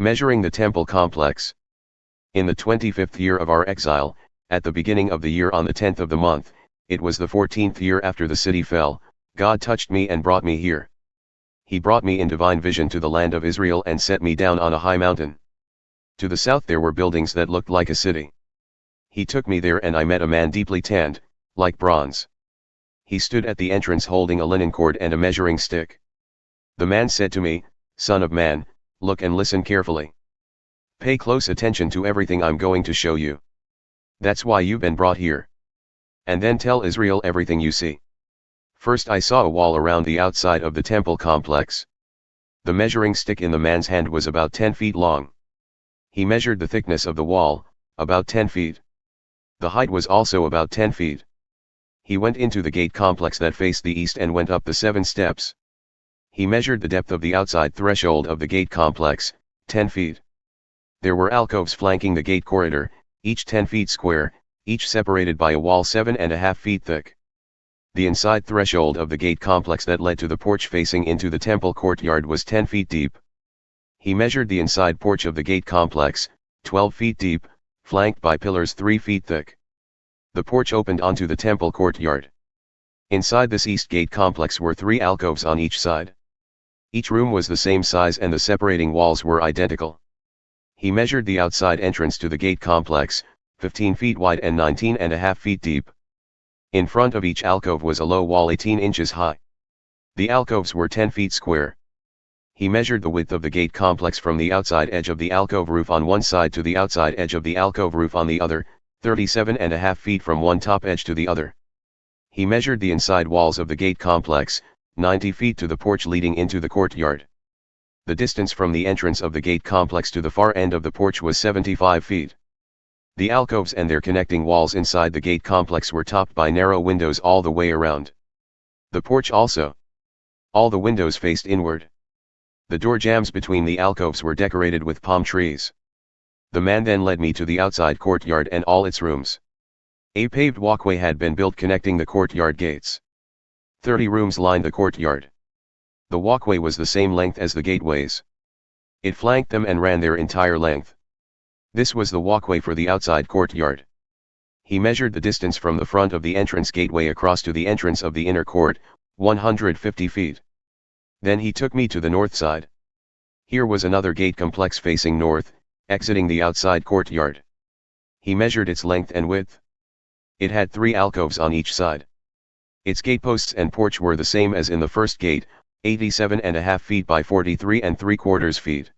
Measuring the temple complex. In the 25th year of our exile, at the beginning of the year on the 10th of the month, it was the 14th year after the city fell, God touched me and brought me here. He brought me in divine vision to the land of Israel and set me down on a high mountain. To the south there were buildings that looked like a city. He took me there and I met a man deeply tanned, like bronze. He stood at the entrance holding a linen cord and a measuring stick. The man said to me, "Son of man, look and listen carefully. Pay close attention to everything I'm going to show you. That's why you've been brought here. And then tell Israel everything you see." First I saw a wall around the outside of the temple complex. The measuring stick in the man's hand was about 10 feet long. He measured the thickness of the wall, about 10 feet. The height was also about 10 feet. He went into the gate complex that faced the east and went up the 7 steps. He measured the depth of the outside threshold of the gate complex, 10 feet. There were alcoves flanking the gate corridor, each 10 feet square, each separated by a wall 7.5 feet thick. The inside threshold of the gate complex that led to the porch facing into the temple courtyard was 10 feet deep. He measured the inside porch of the gate complex, 12 feet deep, flanked by pillars 3 feet thick. The porch opened onto the temple courtyard. Inside this east gate complex were 3 alcoves on each side. Each room was the same size and the separating walls were identical. He measured the outside entrance to the gate complex, 15 feet wide and 19.5 feet deep. In front of each alcove was a low wall 18 inches high. The alcoves were 10 feet square. He measured the width of the gate complex from the outside edge of the alcove roof on one side to the outside edge of the alcove roof on the other, 37.5 feet from one top edge to the other. He measured the inside walls of the gate complex, 90 feet to the porch leading into the courtyard. The distance from the entrance of the gate complex to the far end of the porch was 75 feet. The alcoves and their connecting walls inside the gate complex were topped by narrow windows all the way around. The porch also. All the windows faced inward. The doorjambs between the alcoves were decorated with palm trees. The man then led me to the outside courtyard and all its rooms. A paved walkway had been built connecting the courtyard gates. 30 rooms lined the courtyard. The walkway was the same length as the gateways. It flanked them and ran their entire length. This was the walkway for the outside courtyard. He measured the distance from the front of the entrance gateway across to the entrance of the inner court, 150 feet. Then he took me to the north side. Here was another gate complex facing north, exiting the outside courtyard. He measured its length and width. It had 3 alcoves on each side. Its gateposts and porch were the same as in the first gate, 87.5 feet by 43.75 feet.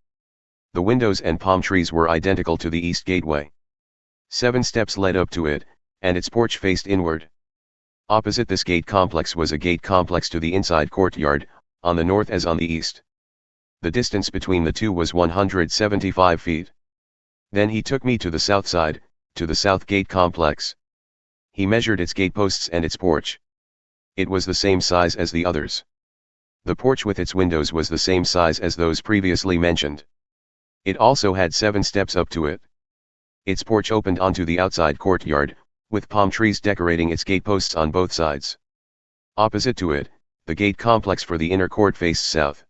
The windows and palm trees were identical to the east gateway. 7 steps led up to it, and its porch faced inward. Opposite this gate complex was a gate complex to the inside courtyard, on the north as on the east. The distance between the two was 175 feet. Then he took me to the south side, to the south gate complex. He measured its gateposts and its porch. It was the same size as the others. The porch with its windows was the same size as those previously mentioned. It also had 7 steps up to it. Its porch opened onto the outside courtyard, with palm trees decorating its gateposts on both sides. Opposite to it, the gate complex for the inner court faced south.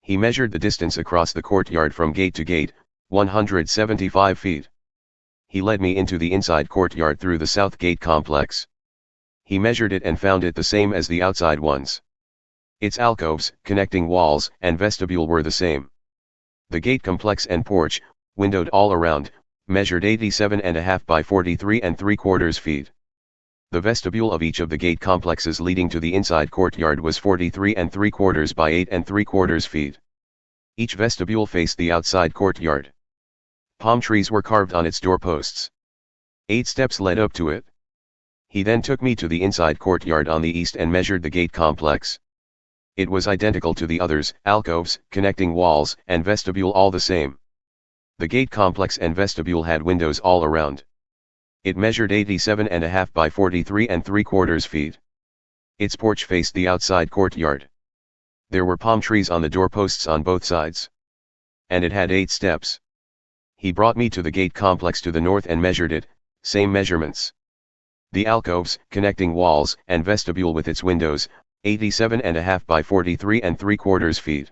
He measured the distance across the courtyard from gate to gate, 175 feet. He led me into the inside courtyard through the south gate complex. He measured it and found it the same as the outside ones. Its alcoves, connecting walls, and vestibule were the same. The gate complex and porch, windowed all around, measured 87.5 by 43.75 feet. The vestibule of each of the gate complexes leading to the inside courtyard was 43.75 by 8.75 feet. Each vestibule faced the outside courtyard. Palm trees were carved on its doorposts. 8 steps led up to it. He then took me to the inside courtyard on the east and measured the gate complex. It was identical to the others, alcoves, connecting walls, and vestibule all the same. The gate complex and vestibule had windows all around. It measured 87.5 by 43.75 feet. Its porch faced the outside courtyard. There were palm trees on the doorposts on both sides. And it had 8 steps. He brought me to the gate complex to the north and measured it, same measurements. The alcoves, connecting walls, and vestibule with its windows, 87.5 by 43.75 feet.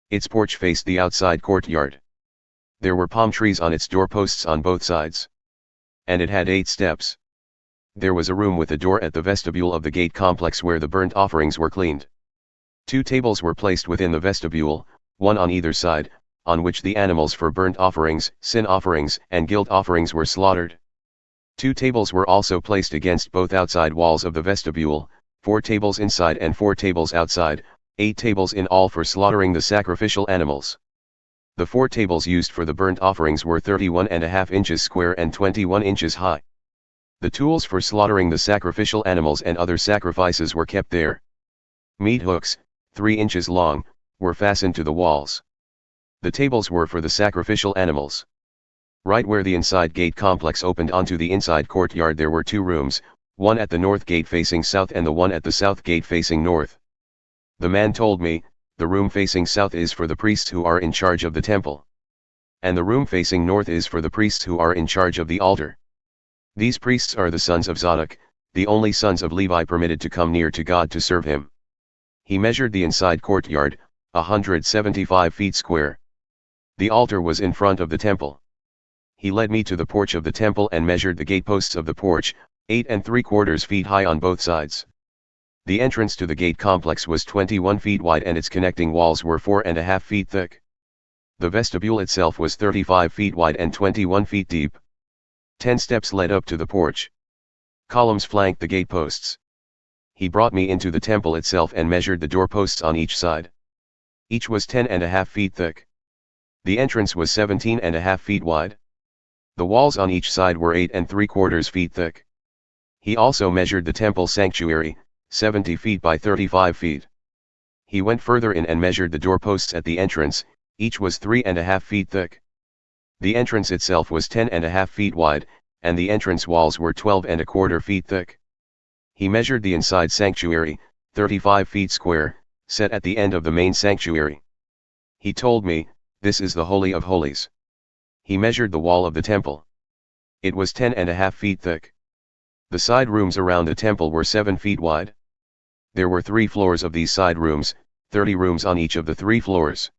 Its porch faced the outside courtyard. There were palm trees on its doorposts on both sides. And it had 8 steps. There was a room with a door at the vestibule of the gate complex where the burnt offerings were cleaned. 2 tables were placed within the vestibule, one on either side, on which the animals for burnt offerings, sin offerings, and guilt offerings were slaughtered. 2 tables were also placed against both outside walls of the vestibule, 4 tables inside and 4 tables outside, 8 tables in all for slaughtering the sacrificial animals. The 4 tables used for the burnt offerings were 31.5 inches square and 21 inches high. The tools for slaughtering the sacrificial animals and other sacrifices were kept there. Meat hooks, 3 inches long, were fastened to the walls. The tables were for the sacrificial animals. Right where the inside gate complex opened onto the inside courtyard there were 2 rooms, one at the north gate facing south and the one at the south gate facing north. The man told me, the room facing south is for the priests who are in charge of the temple. And the room facing north is for the priests who are in charge of the altar. These priests are the sons of Zadok, the only sons of Levi permitted to come near to God to serve him. He measured the inside courtyard, 175 feet square. The altar was in front of the temple. He led me to the porch of the temple and measured the gateposts of the porch, 8 3/4 feet high on both sides. The entrance to the gate complex was 21 feet wide and its connecting walls were 4.5 feet thick. The vestibule itself was 35 feet wide and 21 feet deep. 10 steps led up to the porch. Columns flanked the gateposts. He brought me into the temple itself and measured the doorposts on each side. Each was 10.5 feet thick. The entrance was 17.5 feet wide. The walls on each side were 8 3/4 feet thick. He also measured the temple sanctuary, 70 feet by 35 feet. He went further in and measured the doorposts at the entrance, each was 3.5 feet thick. The entrance itself was 10.5 feet wide, and the entrance walls were 12.25 feet thick. He measured the inside sanctuary, 35 feet square, set at the end of the main sanctuary. He told me, this is the Holy of Holies. He measured the wall of the temple. It was 10.5 feet thick. The side rooms around the temple were 7 feet wide. There were 3 floors of these side rooms, 30 rooms on each of the 3 floors.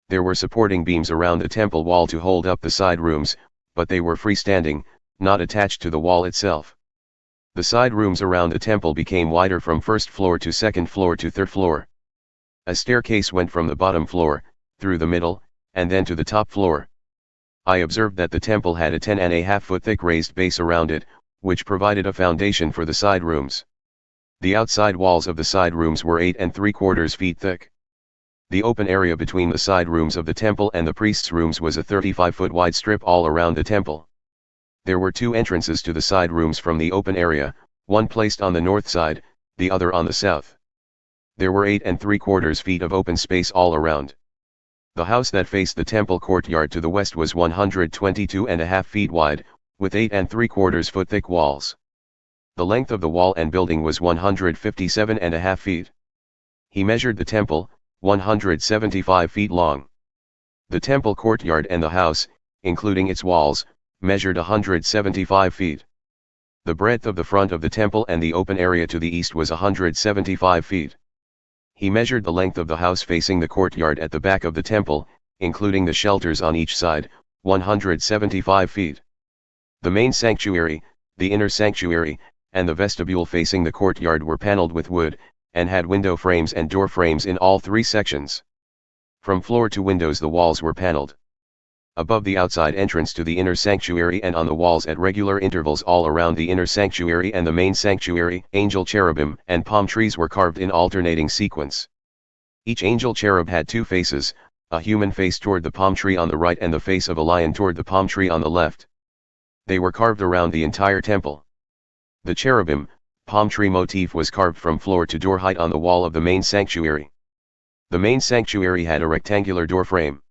There were supporting beams around the temple wall to hold up the side rooms, but they were freestanding, not attached to the wall itself. The side rooms around the temple became wider from first floor to second floor to third floor. A staircase went from the bottom floor, through the middle, and then to the top floor. I observed that the temple had a 10.5 foot thick raised base around it, which provided a foundation for the side rooms. The outside walls of the side rooms were 8 3/4 feet thick. The open area between the side rooms of the temple and the priests' rooms was a 35-foot wide strip all around the temple. There were 2 entrances to the side rooms from the open area, one placed on the north side, the other on the south. There were 8 3/4 feet of open space all around. The house that faced the temple courtyard to the west was 122.5 feet wide, with 8 3/4 foot thick walls. The length of the wall and building was 157.5 feet. He measured the temple, 175 feet long. The temple courtyard and the house, including its walls, measured 175 feet. The breadth of the front of the temple and the open area to the east was 175 feet. He measured the length of the house facing the courtyard at the back of the temple, including the shelters on each side, 175 feet. The main sanctuary, the inner sanctuary, and the vestibule facing the courtyard were paneled with wood, and had window frames and door frames in all 3 sections. From floor to windows the walls were paneled. Above the outside entrance to the inner sanctuary and on the walls at regular intervals all around the inner sanctuary and the main sanctuary, angel cherubim and palm trees were carved in alternating sequence. Each angel cherub had 2 faces, a human face toward the palm tree on the right and the face of a lion toward the palm tree on the left. They were carved around the entire temple. The cherubim, palm tree motif was carved from floor to door height on the wall of the main sanctuary. The main sanctuary had a rectangular door frame.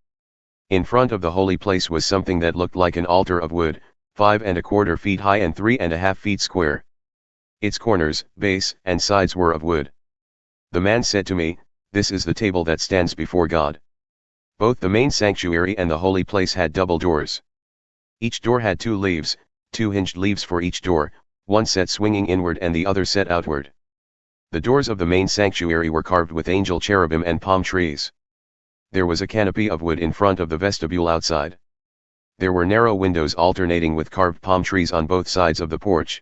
In front of the holy place was something that looked like an altar of wood, 5 1/4 feet high and 3.5 feet square. Its corners, base, and sides were of wood. The man said to me, "This is the table that stands before God." Both the main sanctuary and the holy place had double doors. Each door had 2 leaves, 2 hinged leaves for each door, one set swinging inward and the other set outward. The doors of the main sanctuary were carved with angel cherubim and palm trees. There was a canopy of wood in front of the vestibule outside. There were narrow windows alternating with carved palm trees on both sides of the porch.